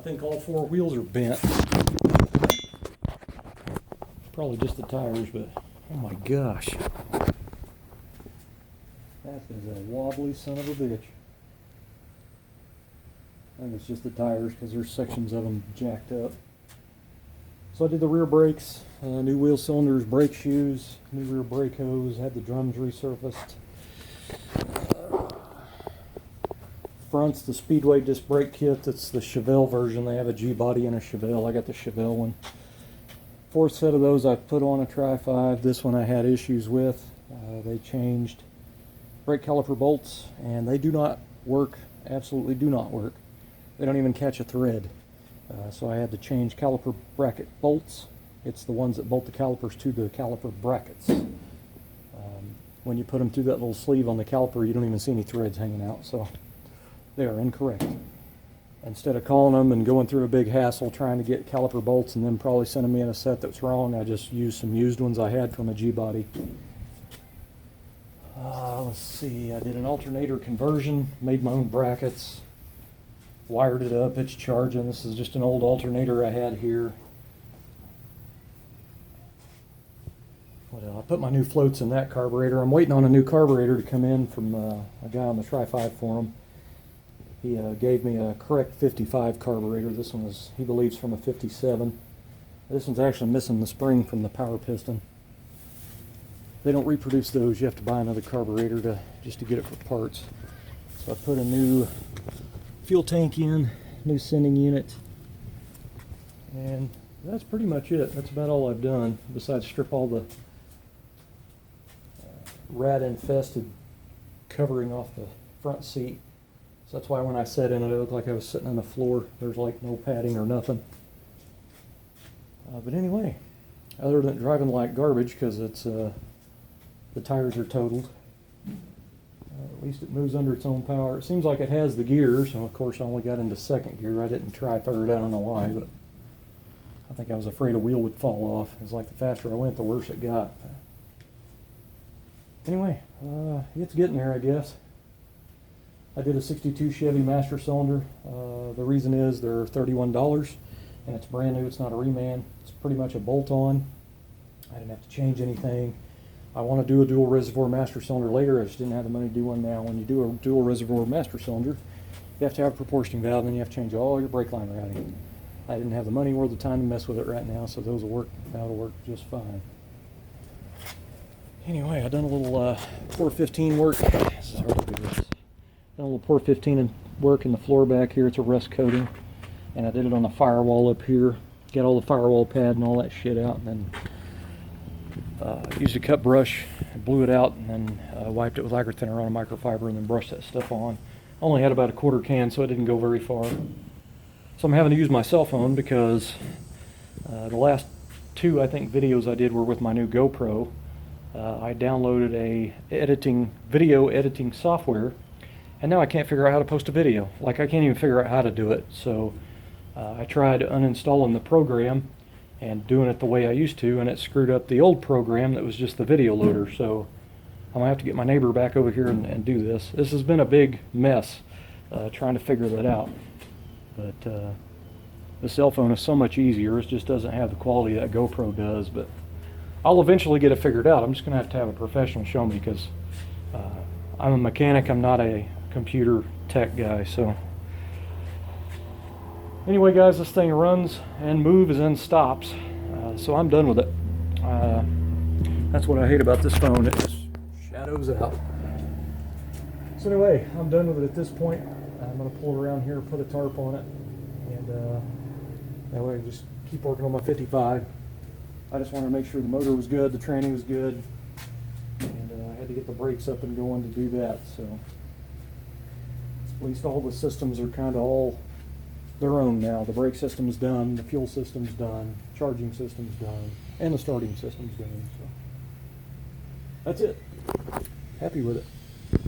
think all four wheels are bent. Probably just the tires, but oh my gosh. That is a wobbly son of a bitch. I think it's just the tires because there's sections of them jacked up. So I did the rear brakes, new wheel cylinders, brake shoes, new rear brake hose, had the drums resurfaced. Front's the Speedway disc brake kit. That's the Chevelle version. They have a G-body and a Chevelle. I got the Chevelle one. Fourth set of those I put on a Tri-5. This one I had issues with. They changed brake caliper bolts and they do not work, absolutely do not work. They don't even catch a thread. So I had to change caliper bracket bolts. It's the ones that bolt the calipers to the caliper brackets. When you put them through that little sleeve on the caliper, you don't even see any threads hanging out, so they are incorrect. Instead of calling them and going through a big hassle trying to get caliper bolts and then probably sending me in a set that's wrong, I just used some used ones I had from a G-body. Let's see, I did an alternator conversion, made my own brackets, wired it up, it's charging. This is just an old alternator I had here. I put my new floats in that carburetor. I'm waiting on a new carburetor to come in from a guy on the Tri-5 forum. He gave me a correct 55 carburetor. This one is, he believes, from a 57. This one's actually missing the spring from the power piston. They don't reproduce those. You have to buy another carburetor just to get it for parts. So I put a new fuel tank in, new sending unit, and that's pretty much it. That's about all I've done, besides strip all the rat-infested covering off the front seat. So that's why when I sat in it, it looked like I was sitting on the floor. There's like no padding or nothing. But anyway, other than driving like garbage because it's the tires are totaled, at least it moves under its own power. It seems like it has the gears. And of course, I only got into second gear. I didn't try third. I don't know why, but I think I was afraid a wheel would fall off. It's like the faster I went, the worse it got. Anyway, it's getting there, I guess. I did a 62 Chevy master cylinder. The reason is they're $31 and it's brand new. It's not a reman. It's pretty much a bolt-on. I didn't have to change anything. I want to do a dual reservoir master cylinder later. I just didn't have the money to do one now. When you do a dual reservoir master cylinder, you have to have a proportioning valve, and you have to change all your brake line routing. I didn't have the money or the time to mess with it right now, so those will work. That'll work just fine. Anyway, I've done a little 415 work. This is hard to do this. Done a little 415 work in the floor back here. It's a rust coating, and I did it on the firewall up here. Got all the firewall pad and all that shit out, and then used a cut brush, blew it out, and then wiped it with lacquer thinner on a microfiber, and then brushed that stuff on. Only had about a quarter can, so it didn't go very far. So I'm having to use my cell phone because the last two, I think, videos I did were with my new GoPro. I downloaded a video editing software, and now I can't figure out how to post a video. Like, I can't even figure out how to do it. So I tried uninstalling the program and doing it the way I used to, and it screwed up the old program that was just the video loader. So I'm gonna have to get my neighbor back over here and do this. This has been a big mess trying to figure that out. But the cell phone is so much easier. It just doesn't have the quality that GoPro does, but I'll eventually get it figured out. I'm just gonna have to have a professional show me because I'm a mechanic. I'm not a computer tech guy. So anyway, guys, this thing runs and moves and stops, so I'm done with it. That's what I hate about this phone. It just shadows out. So anyway, I'm done with it at this point. I'm going to pull it around here, put a tarp on it, and that way I just keep working on my 55. I just wanted to make sure the motor was good, the tranny was good, and I had to get the brakes up and going to do that. So at least all the systems are kind of all their own now. The brake system's done, the fuel system's done, charging system's done, and the starting system's done. So that's it. Happy with it.